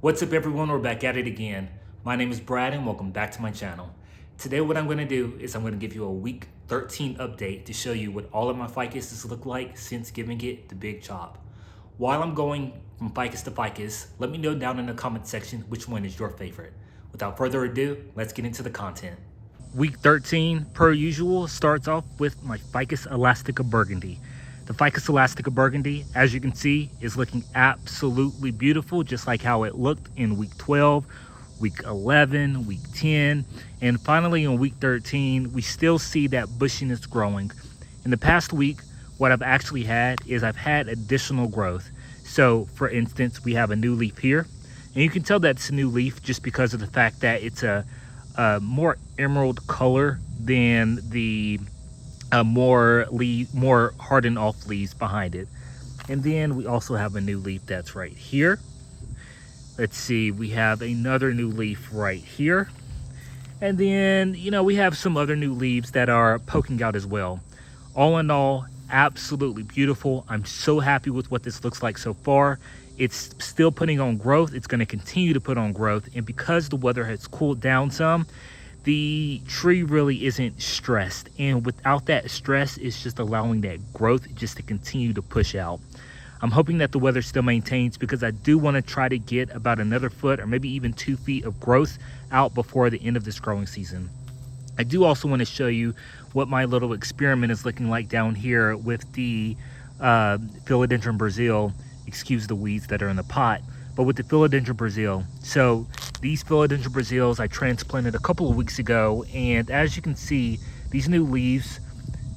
What's up everyone, we're back at it again. My name is Brad and welcome back to my channel. Today what I'm going to do is I'm going to give you a week 13 update to show you what all of my ficuses look like since giving it the big chop. While I'm going from ficus to ficus, let me know down in the comment section which one is your favorite. Without further ado, let's get into the content. Week 13, per usual, starts off with my Ficus Elastica Burgundy. The Ficus Elastica Burgundy, as you can see, is looking absolutely beautiful, just like how it looked in week 12, week 11, week 10, and finally in week 13, we still see that bushiness growing. In the past week, what I've actually had is I've had additional growth. So, for instance, we have a new leaf here, and you can tell that's a new leaf just because of the fact that it's a more emerald color than the more hardened off leaves behind it. And then we also have a new leaf that's right here. Let's see, we have another new leaf right here. And then, you know, we have some other new leaves that are poking out as well. All in all, absolutely beautiful. I'm so happy with what this looks like so far. It's still putting on growth. It's going to continue to put on growth. And because the weather has cooled down some, the tree really isn't stressed, and without that stress, it's just allowing that growth just to continue to push out. I'm hoping that the weather still maintains because I do want to try to get about another foot or maybe even 2 feet of growth out before the end of this growing season. I do also want to show you what my little experiment is looking like down here with the Philodendron Brazil. Excuse the weeds that are in the pot, but with the Philodendron Brazil. So these Philodendron Brazils I transplanted a couple of weeks ago, and as you can see, these new leaves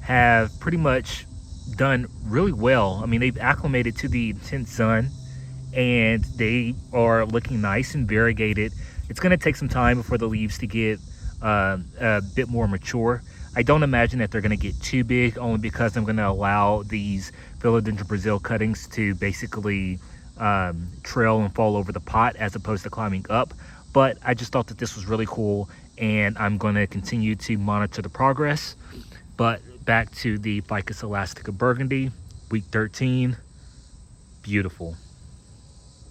have pretty much done really well. I mean, they've acclimated to the intense sun and they are looking nice and variegated. It's going to take some time before the leaves to get a bit more mature. I don't imagine that they're going to get too big, only because I'm going to allow these Philodendron Brazil cuttings to basically trail and fall over the pot as opposed to climbing up. But I just thought that this was really cool, and I'm going to continue to monitor the progress. But back to the Ficus Elastica Burgundy, week 13, beautiful.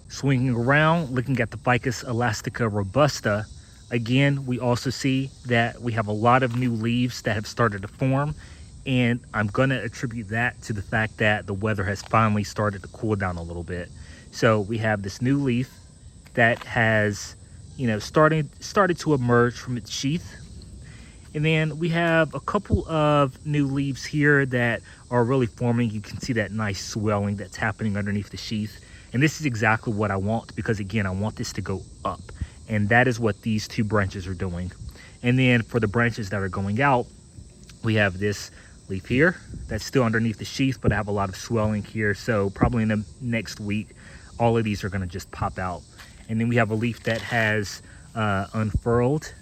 Swinging around, looking at the Ficus Elastica Robusta, again, we also see that we have a lot of new leaves that have started to form, and I'm going to attribute that to the fact that the weather has finally started to cool down a little bit. So we have this new leaf that has, you know, started to emerge from its sheath. And then we have a couple of new leaves here that are really forming. You can see that nice swelling that's happening underneath the sheath. And this is exactly what I want, because again, I want this to go up. And that is what these two branches are doing. And then for the branches that are going out, we have this leaf here that's still underneath the sheath, but I have a lot of swelling here. So probably in the next week, all of these are going to just pop out. And then we have a leaf that has unfurled,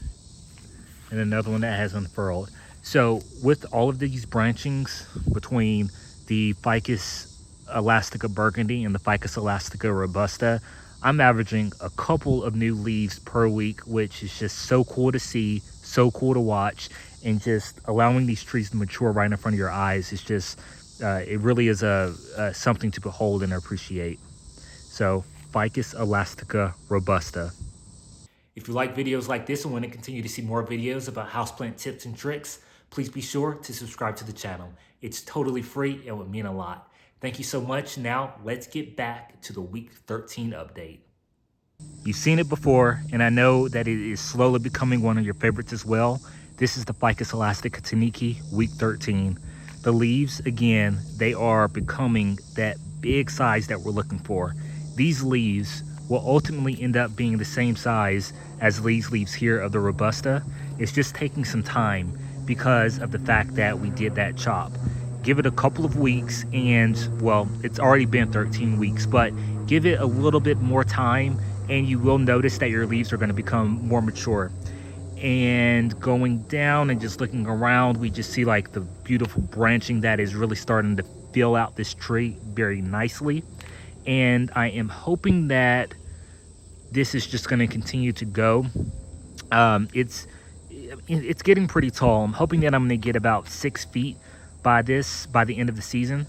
and another one that has unfurled. So with all of these branchings between the Ficus Elastica Burgundy and the Ficus Elastica Robusta, I'm averaging a couple of new leaves per week, which is just so cool to see, so cool to watch, and just allowing these trees to mature right in front of your eyes is just, it really is something to behold and appreciate. So, Ficus Elastica Robusta. If you like videos like this and want to continue to see more videos about houseplant tips and tricks, please be sure to subscribe to the channel. It's totally free and would mean a lot. Thank you so much. Now, let's get back to the week 13 update. You've seen it before, and I know that it is slowly becoming one of your favorites as well. This is the Ficus Elastica Tineke, week 13. The leaves, again, they are becoming that big size that we're looking for. These leaves will ultimately end up being the same size as these leaves here of the Robusta. It's just taking some time because of the fact that we did that chop. Give it a couple of weeks, and well, it's already been 13 weeks, but give it a little bit more time and you will notice that your leaves are going to become more mature. And going down and just looking around, we just see like the beautiful branching that is really starting to fill out this tree very nicely. And I am hoping that this is just going to continue to go. It's getting pretty tall. I'm hoping that I'm going to get about 6 feet by the end of the season.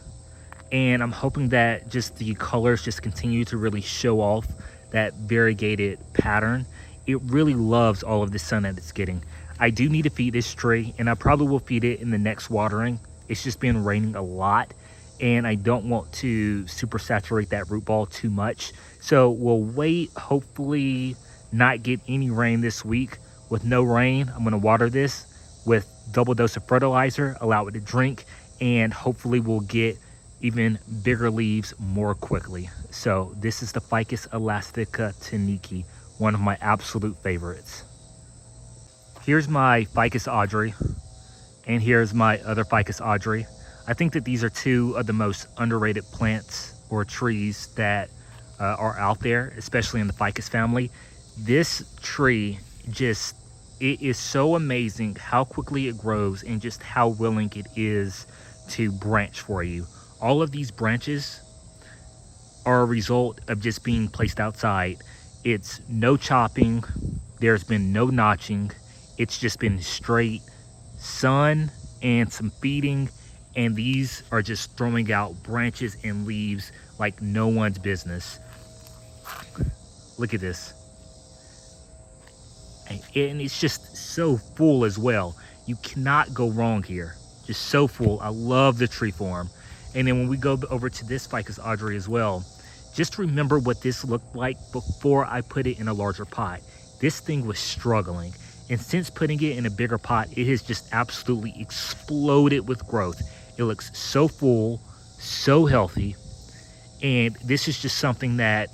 And I'm hoping that just the colors just continue to really show off that variegated pattern. It really loves all of the sun that it's getting. I do need to feed this tree, and I probably will feed it in the next watering. It's just been raining a lot, and I don't want to super saturate that root ball too much. So we'll wait, hopefully not get any rain this week. With no rain, I'm gonna water this with double dose of fertilizer, allow it to drink, and hopefully we'll get even bigger leaves more quickly. So this is the Ficus Elastica Tineke, one of my absolute favorites. Here's my Ficus Audrey, and here's my other Ficus Audrey. I think that these are two of the most underrated plants or trees that are out there, especially in the Ficus family. This tree just, it is so amazing how quickly it grows and just how willing it is to branch for you. All of these branches are a result of just being placed outside. It's no chopping, there's been no notching, it's just been straight sun and some feeding, and these are just throwing out branches and leaves like no one's business. Look at this. And it's just so full as well. You cannot go wrong here. Just so full. I love the tree form. And then when we go over to this Ficus Audrey as well, just remember what this looked like before I put it in a larger pot. This thing was struggling. And since putting it in a bigger pot, it has just absolutely exploded with growth. It looks so full, so healthy. And this is just something that,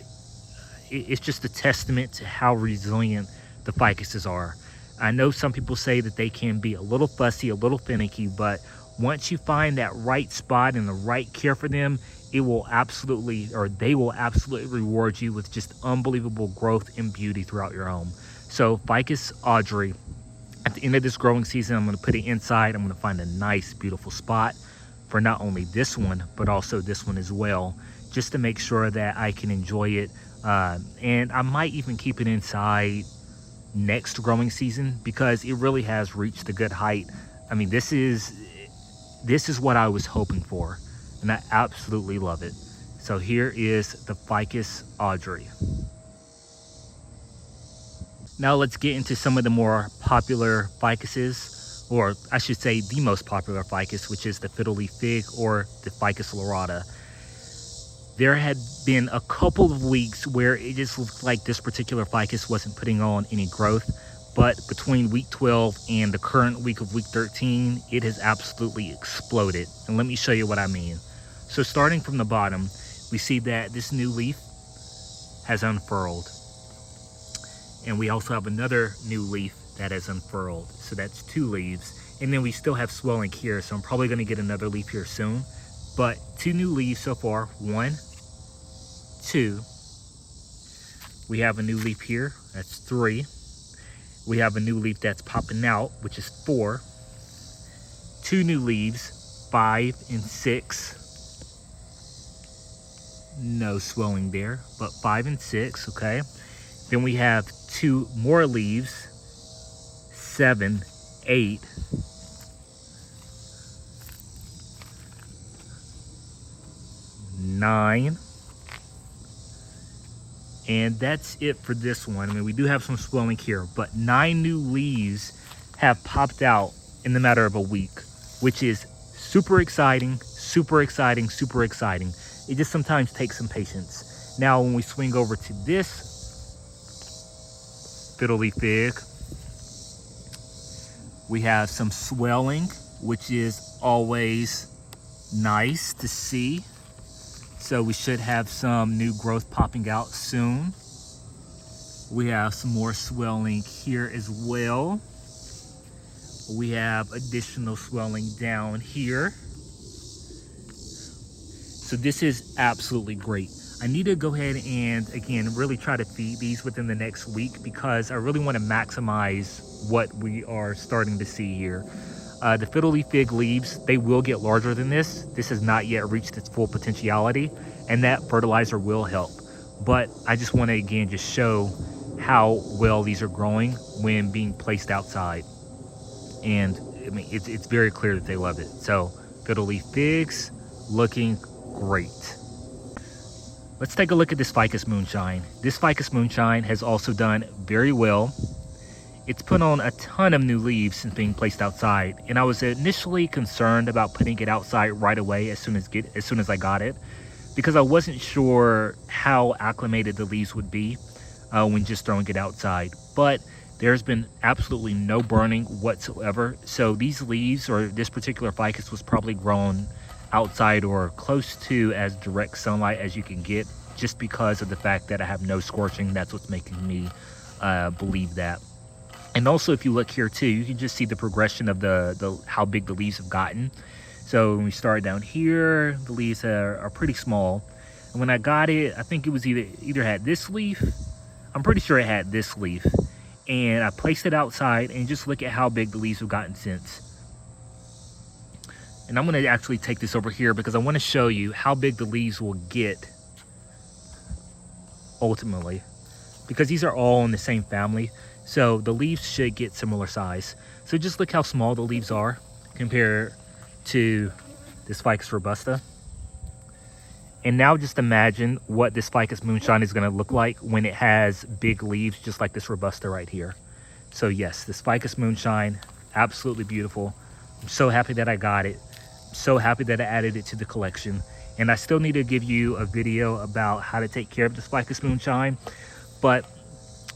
it's just a testament to how resilient the ficuses are. I know some people say that they can be a little fussy, a little finicky, but once you find that right spot and the right care for them, it will absolutely, or they will absolutely reward you with just unbelievable growth and beauty throughout your home. So Ficus Audrey, at the end of this growing season, I'm going to put it inside. I'm going to find a nice, beautiful spot for not only this one, but also this one as well, just to make sure that I can enjoy it. And I might even keep it inside next growing season because it really has reached a good height. I mean, this is what I was hoping for, and I absolutely love it. So here is the Ficus Audrey. Now let's get into some of the more popular ficuses, or I should say the most popular ficus, which is the Fiddle Leaf Fig or the Ficus Lyrata. There had been a couple of weeks where it just looked like this particular ficus wasn't putting on any growth, but between week 12 and the current week of week 13, it has absolutely exploded. And let me show you what I mean. So starting from the bottom, we see that this new leaf has unfurled. And we also have another new leaf that has unfurled. So that's 2 leaves. And then we still have swelling here, so I'm probably gonna get another leaf here soon. But 2 new leaves so far, 1, 2. We have a new leaf here, that's 3. We have a new leaf that's popping out, which is 4. 2 new leaves, 5 and 6. No swelling there, but 5 and 6, okay. Then we have 2 more leaves, 7, 8. 9, and that's it for this one. I mean, we do have some swelling here, but 9 new leaves have popped out in the matter of a week, which is super exciting, super exciting, super exciting. It just sometimes takes some patience. Now, when we swing over to this Fiddle Leaf Fig, we have some swelling, which is always nice to see. So we should have some new growth popping out soon. We have some more swelling here as well. We have additional swelling down here. So this is absolutely great. I need to go ahead and, again, really try to feed these within the next week because I really want to maximize what we are starting to see here. The Fiddle Leaf Fig leaves, they will get larger than this. This has not yet reached its full potentiality, and that fertilizer will help. But I just want to, again, just show how well these are growing when being placed outside. And I mean, it's very clear that they love it. So Fiddle Leaf Figs looking great. Let's take a look at this Ficus Moonshine. This Ficus Moonshine has also done very well. It's put on a ton of new leaves since being placed outside, and I was initially concerned about putting it outside right away as soon as I got it, because I wasn't sure how acclimated the leaves would be when just throwing it outside. But there's been absolutely no burning whatsoever. So these leaves, or this particular ficus, was probably grown outside or close to as direct sunlight as you can get, just because of the fact that I have no scorching. That's what's making me believe that. And also, if you look here too, you can just see the progression of the how big the leaves have gotten. So when we start down here, the leaves are pretty small. And when I got it, I think it was either had this leaf. I'm pretty sure it had this leaf. And I placed it outside, and just look at how big the leaves have gotten since. And I'm going to actually take this over here because I want to show you how big the leaves will get ultimately, because these are all in the same family. So the leaves should get similar size. So just look how small the leaves are compared to this Ficus Robusta. And now just imagine what this Ficus Moonshine is going to look like when it has big leaves just like this Robusta right here. So yes, this Ficus Moonshine, absolutely beautiful. I'm so happy that I got it. I'm so happy that I added it to the collection. And I still need to give you a video about how to take care of this Ficus Moonshine. But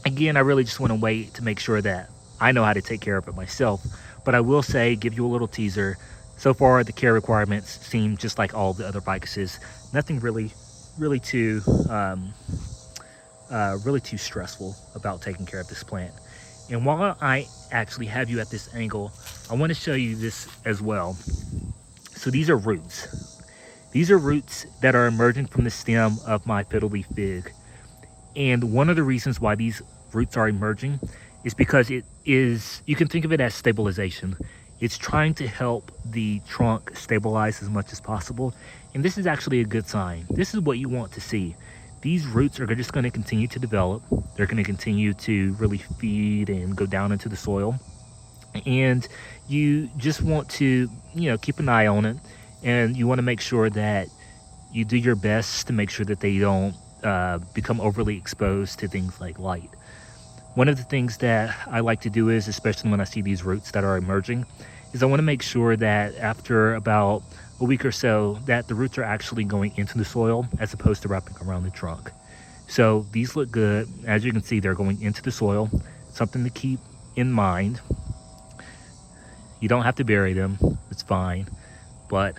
again, I really just want to wait to make sure that I know how to take care of it myself. But I will say, give you a little teaser. So far, the care requirements seem just like all the other ficuses. Nothing really too stressful about taking care of this plant. And while I actually have you at this angle, I want to show you this as well. So these are roots. These are roots that are emerging from the stem of my Fiddle Leaf Fig. And one of the reasons why these roots are emerging is because it is, you can think of it as stabilization. It's trying to help the trunk stabilize as much as possible. And this is actually a good sign. This is what you want to see. These roots are just going to continue to develop. They're going to continue to really feed and go down into the soil. And you just want to, keep an eye on it. And you want to make sure that you do your best to make sure that they don't become overly exposed to things like light. One of the things that I like to do is, especially when I see these roots that are emerging, is I want to make sure that after about a week or so that the roots are actually going into the soil as opposed to wrapping around the trunk. So these look good. As you can see, they're going into the soil. Something to keep in mind. You don't have to bury them. It's fine. But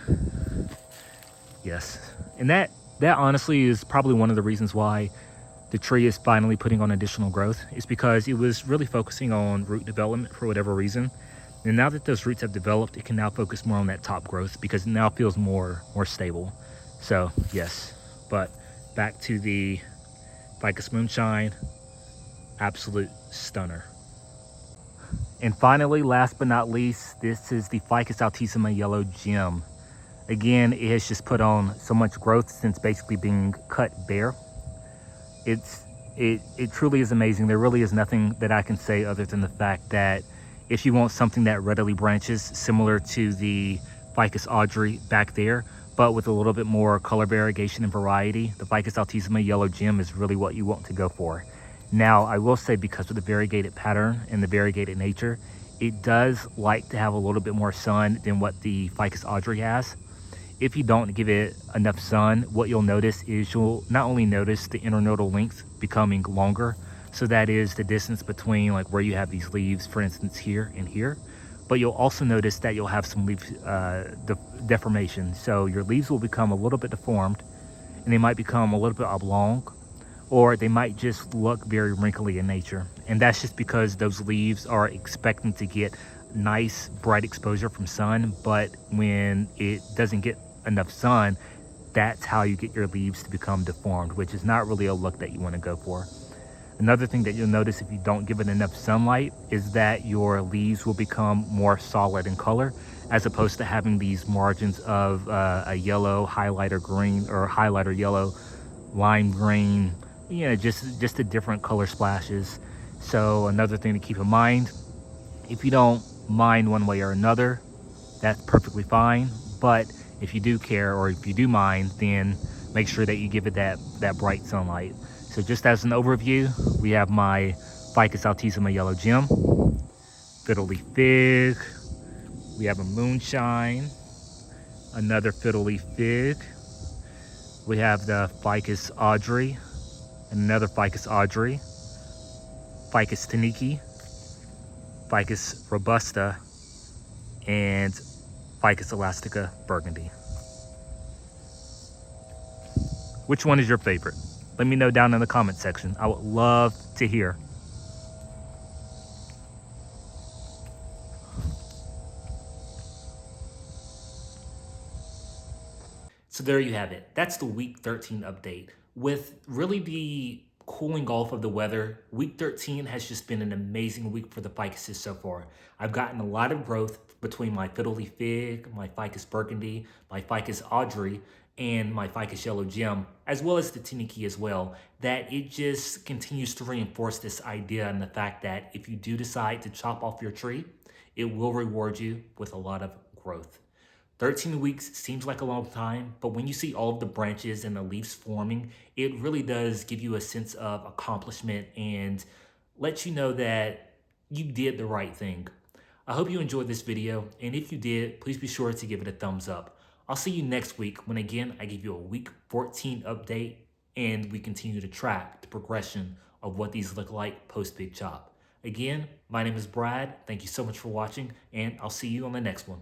yes. And that honestly is probably one of the reasons why the tree is finally putting on additional growth, is because it was really focusing on root development for whatever reason. And now that those roots have developed, it can now focus more on that top growth because it now feels more stable. So yes, but back to the Ficus Moonshine, absolute stunner. And finally, last but not least, this is the Ficus Altissima Yellow Gem. Again, it has just put on so much growth since basically being cut bare. It truly is amazing. There really is nothing that I can say other than the fact that if you want something that readily branches, similar to the Ficus Audrey back there, but with a little bit more color variegation and variety, the Ficus Altissima Yellow Gem is really what you want to go for. Now, I will say, because of the variegated pattern and the variegated nature, it does like to have a little bit more sun than what the Ficus Audrey has. If you don't give it enough sun, what you'll notice is you'll not only notice the internodal length becoming longer, so that is the distance between like where you have these leaves, for instance, here and here, but you'll also notice that you'll have some leaf deformation. So your leaves will become a little bit deformed, and they might become a little bit oblong, or they might just look very wrinkly in nature. And that's just because those leaves are expecting to get nice bright exposure from sun, but when it doesn't get enough sun, that's how you get your leaves to become deformed, which is not really a look that you want to go for. Another thing that you'll notice if you don't give it enough sunlight is that your leaves will become more solid in color, as opposed to having these margins of a yellow highlighter green or highlighter yellow, lime green, just the different color splashes. So another thing to keep in mind, if you don't mind one way or another, that's perfectly fine. But if you do care, or if you do mind, then make sure that you give it that bright sunlight. So just as an overview, we have my Ficus Altissima yellow gem, Fiddle Leaf Fig, we have a Moonshine, another Fiddle Leaf Fig, we have the Ficus Audrey, another Ficus Audrey, Ficus Tineke, Ficus Robusta, and Ficus Elastica Burgundy. Which one is your favorite? Let me know down in the comment section. I would love to hear. So there you have it. That's the week 13 update. With really the cooling off of the weather, week 13 has just been an amazing week for the ficuses so far. I've gotten a lot of growth between my Fiddle Leaf Fig, my Ficus Burgundy, my Ficus Audrey, and my Ficus Yellow Gem, as well as the Tineke as well, that it just continues to reinforce this idea and the fact that if you do decide to chop off your tree, it will reward you with a lot of growth. 13 weeks seems like a long time, but when you see all of the branches and the leaves forming, it really does give you a sense of accomplishment and lets you know that you did the right thing. I hope you enjoyed this video, and if you did, please be sure to give it a thumbs up. I'll see you next week when again I give you a week 14 update and we continue to track the progression of what these look like post Big Chop. Again, my name is Brad. Thank you so much for watching, and I'll see you on the next one.